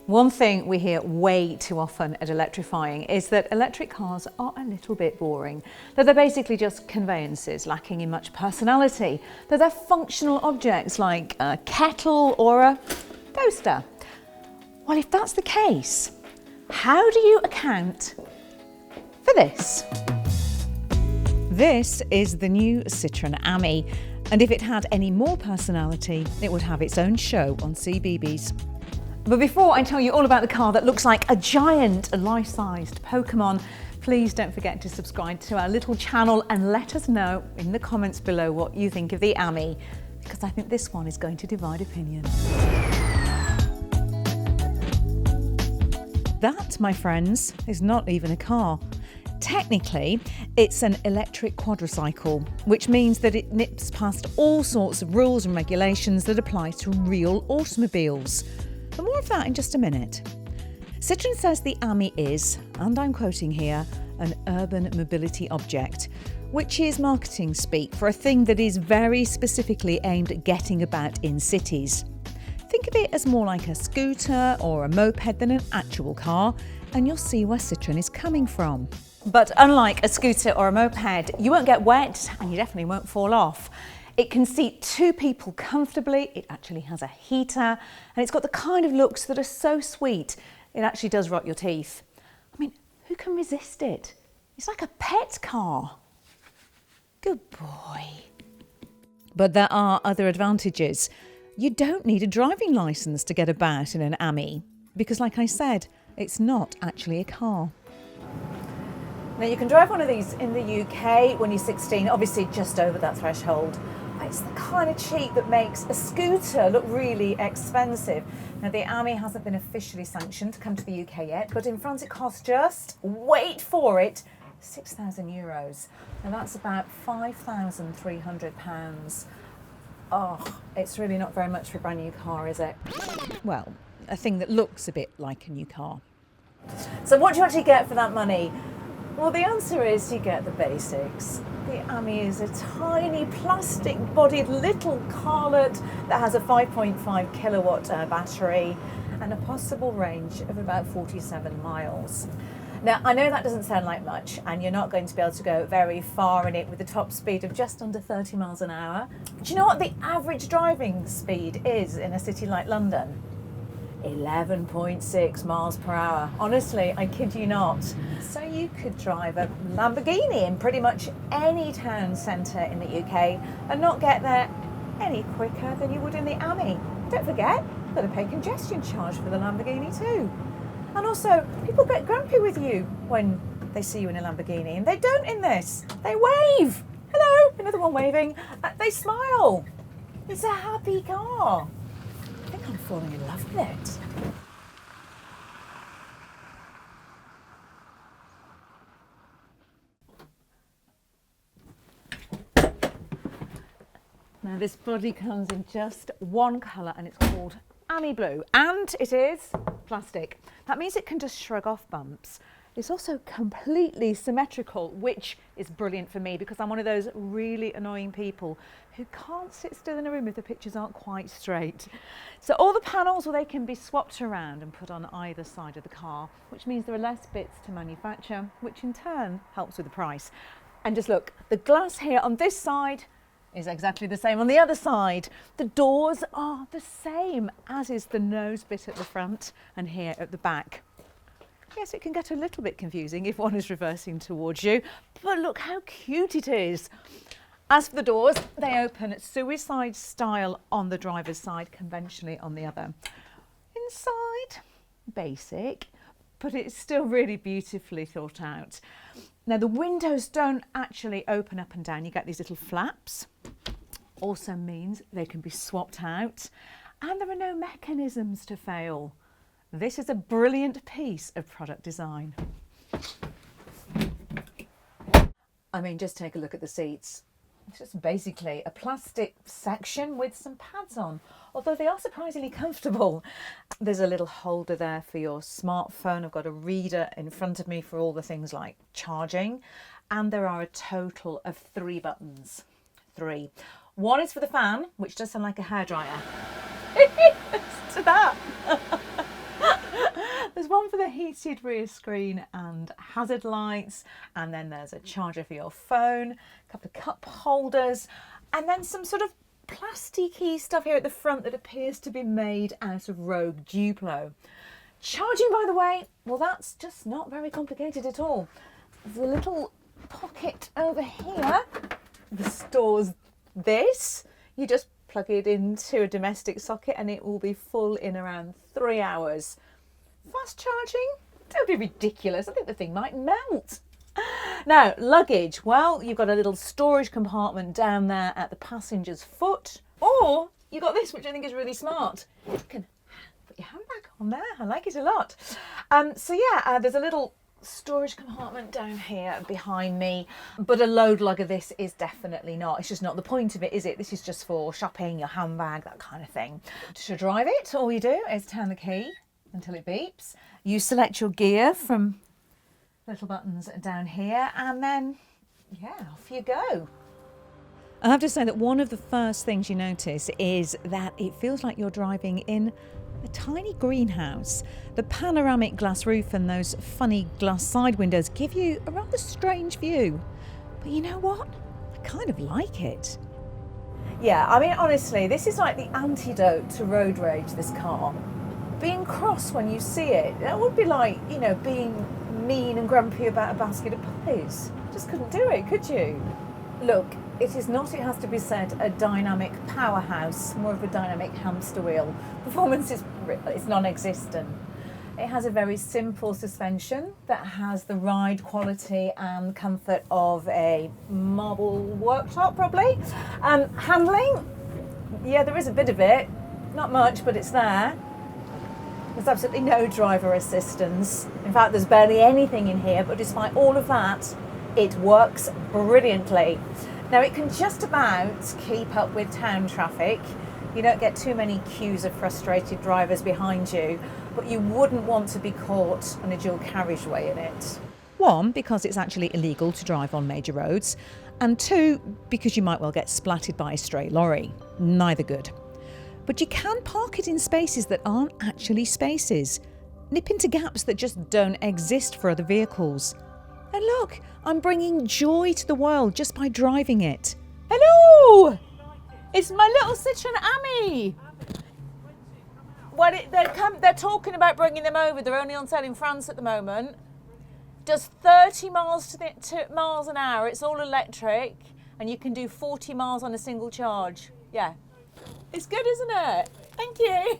One thing we hear way too often at Electrifying is that electric cars are a little bit boring, that they're basically just conveyances lacking in much personality, that they're functional objects like a kettle or a toaster. Well, if that's the case, how do you account for this? This is the new Citroen Ami, and if it had any more personality, it would have its own show on CBeebies. But before I tell you all about the car that looks like a giant life-sized Pokemon, please don't forget to subscribe to our little channel and let us know in the comments below what you think of the Ami, because I think this one is going to divide opinion. That, my friends, is not even a car. Technically, it's an electric quadricycle, which means that it nips past all sorts of rules and regulations that apply to real automobiles. But more of that in just a minute. Citroen says the Ami is, and I'm quoting here, an urban mobility object, which is marketing speak for a thing that is very specifically aimed at getting about in cities. Think of it as more like a scooter or a moped than an actual car, and you'll see where Citroen is coming from. But unlike a scooter or a moped, you won't get wet and you definitely won't fall off. It can seat two people comfortably, it actually has a heater, and it's got the kind of looks that are so sweet, it actually does rot your teeth. I mean, who can resist it? It's like a pet car. Good boy. But there are other advantages. You don't need a driving licence to get about in an Ami, because like I said, it's not actually a car. Now you can drive one of these in the UK when you're 16, obviously just over that threshold. It's the kind of cheat that makes a scooter look really expensive. Now the Ami hasn't been officially sanctioned to come to the UK yet, but in France it costs just, wait for it, €6,000. And that's about £5,300. Oh, it's really not very much for a brand new car, is it? Well, a thing that looks a bit like a new car. So what do you actually get for that money? Well, the answer is you get the basics. The Ami is a tiny plastic-bodied little carlet that has a 5.5 kilowatt battery and a possible range of about 47 miles. Now, I know that doesn't sound like much, and you're not going to be able to go very far in it with a top speed of just under 30 miles an hour. Do you know what the average driving speed is in a city like London? 11.6 miles per hour. Honestly, I kid you not. So you could drive a Lamborghini in pretty much any town centre in the UK and not get there any quicker than you would in the Ami. Don't forget, you've got to pay congestion charge for the Lamborghini too. And also, people get grumpy with you when they see you in a Lamborghini, and they don't in this. They wave. Hello, another one waving. They smile. It's a happy car. I think I'm falling in love with it. Now this body comes in just one colour and it's called Ami Blue, and it is plastic. That means it can just shrug off bumps. It's also completely symmetrical, which is brilliant for me because I'm one of those really annoying people who can't sit still in a room if the pictures aren't quite straight. So all the panels, well, they can be swapped around and put on either side of the car, which means there are less bits to manufacture, which in turn helps with the price. And just look, the glass here on this side is exactly the same on the other side. The doors are the same, as is the nose bit at the front and here at the back. Yes, it can get a little bit confusing if one is reversing towards you, but look how cute it is. As for the doors, they open suicide style on the driver's side, conventionally on the other. Inside, basic, but it's still really beautifully thought out. Now the windows don't actually open up and down, you get these little flaps. Also means they can be swapped out, and there are no mechanisms to fail. This is a brilliant piece of product design. I mean, just take a look at the seats. It's just basically a plastic section with some pads on, although they are surprisingly comfortable. There's a little holder there for your smartphone. I've got a reader in front of me for all the things like charging, and there are a total of 3 buttons. 3. One is for the fan, which does sound like a hairdryer. To that. one for the heated rear screen and hazard lights, and then there's a charger for your phone, a couple of cup holders, and then some sort of plasticky stuff here at the front that appears to be made out of rogue Duplo. Charging, by the way, well, that's just not very complicated at all. There's a little pocket over here that stores this. You just plug it into a domestic socket and it will be full in around 3 hours. Fast charging? Don't be ridiculous. I think the thing might melt. Now, luggage. Well, you've got a little storage compartment down there at the passenger's foot. Or you've got this, which I think is really smart. You can put your handbag on there. I like it a lot. There's a little storage compartment down here behind me, but a load lugger this is definitely not. It's just not the point of it, is it? This is just for shopping, your handbag, that kind of thing. To drive it, all you do is turn the key until it beeps. You select your gear from little buttons down here, and then off you go. I have to say that one of the first things you notice is that it feels like you're driving in a tiny greenhouse. The panoramic glass roof and those funny glass side windows give you a rather strange view. But you know what? I kind of like it. Yeah, I mean, honestly, this is like the antidote to road rage, this car. Being cross when you see it, that would be like, being mean and grumpy about a basket of puppies. Just couldn't do it, could you? Look, it is not, it has to be said, a dynamic powerhouse, more of a dynamic hamster wheel. Performance is non-existent. It has a very simple suspension that has the ride quality and comfort of a marble worktop, probably. Handling, yeah, there is a bit of it. Not much, but it's there. There's absolutely no driver assistance. In fact, there's barely anything in here, but despite all of that, it works brilliantly. Now, it can just about keep up with town traffic. You don't get too many queues of frustrated drivers behind you, but you wouldn't want to be caught on a dual carriageway in it. One, because it's actually illegal to drive on major roads, and two, because you might well get splattered by a stray lorry. Neither good. But you can park it in spaces that aren't actually spaces. Nip into gaps that just don't exist for other vehicles. And look, I'm bringing joy to the world just by driving it. Hello! It's my little Citroen Ami. Well, they're talking about bringing them over. They're only on sale in France at the moment. Does 30 miles miles an hour. It's all electric, and you can do 40 miles on a single charge. Yeah. It's good, isn't it? Thank you.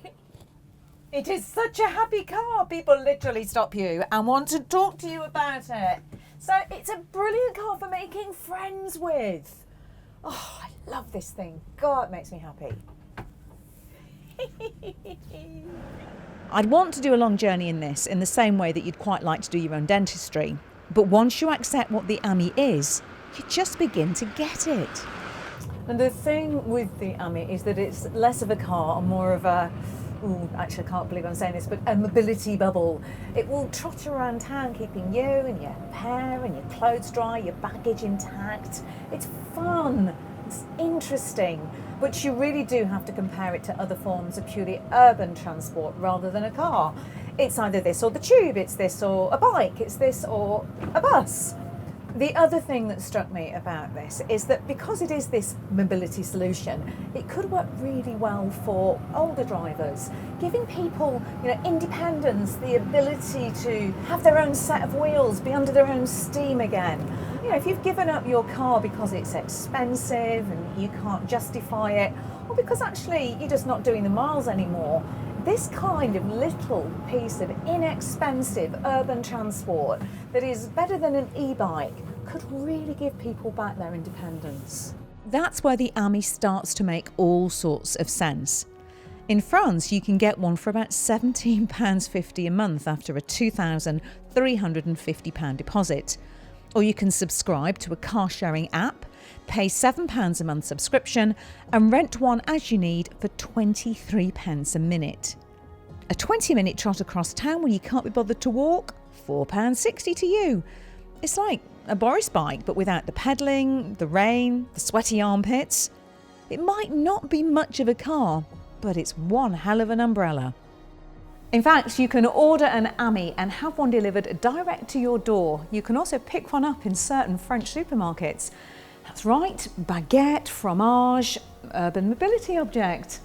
It is such a happy car. People literally stop you and want to talk to you about it. So it's a brilliant car for making friends with. Oh, I love this thing. God, it makes me happy. I'd want to do a long journey in this in the same way that you'd quite like to do your own dentistry. But once you accept what the Ami is, you just begin to get it. And the thing with the Ami is that it's less of a car and more of a, actually I can't believe I'm saying this, but a mobility bubble. It will trot around town keeping you and your hair and your clothes dry, your baggage intact. It's fun, it's interesting, but you really do have to compare it to other forms of purely urban transport rather than a car. It's either this or the tube, it's this or a bike, it's this or a bus. The other thing that struck me about this is that because it is this mobility solution, it could work really well for older drivers, giving people, independence, the ability to have their own set of wheels, be under their own steam again. If you've given up your car because it's expensive and you can't justify it, or because actually you're just not doing the miles anymore, this kind of little piece of inexpensive urban transport that is better than an e-bike could really give people back their independence. That's where the Ami starts to make all sorts of sense. In France, you can get one for about £17.50 a month after a £2,350 deposit. Or you can subscribe to a car-sharing app, pay £7 a month subscription and rent one as you need for 23 pence a minute. A 20-minute trot across town when you can't be bothered to walk, £4.60 to you. It's like a Boris bike, but without the pedalling, the rain, the sweaty armpits. It might not be much of a car, but it's one hell of an umbrella. In fact, you can order an Ami and have one delivered direct to your door. You can also pick one up in certain French supermarkets. That's right, baguette, fromage, urban mobility object.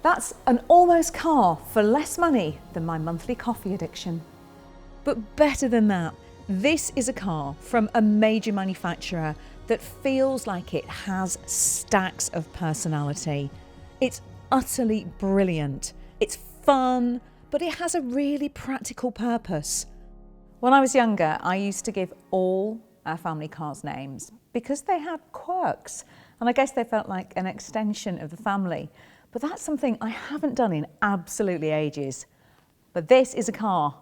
That's an almost car for less money than my monthly coffee addiction. But better than that, this is a car from a major manufacturer that feels like it has stacks of personality. It's utterly brilliant. It's fun, but it has a really practical purpose. When I was younger, I used to give all our family cars names because they had quirks, and I guess they felt like an extension of the family. But that's something I haven't done in absolutely ages. But this is a car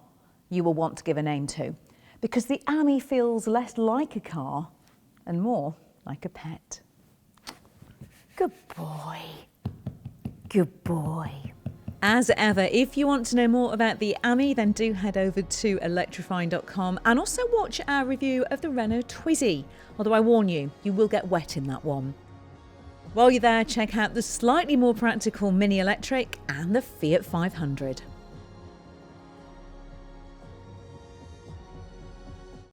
you will want to give a name to, because the Ami feels less like a car and more like a pet. Good boy. Good boy. As ever, if you want to know more about the Ami, then do head over to electrifying.com and also watch our review of the Renault Twizy. Although I warn you, you will get wet in that one. While you're there, check out the slightly more practical Mini Electric and the Fiat 500.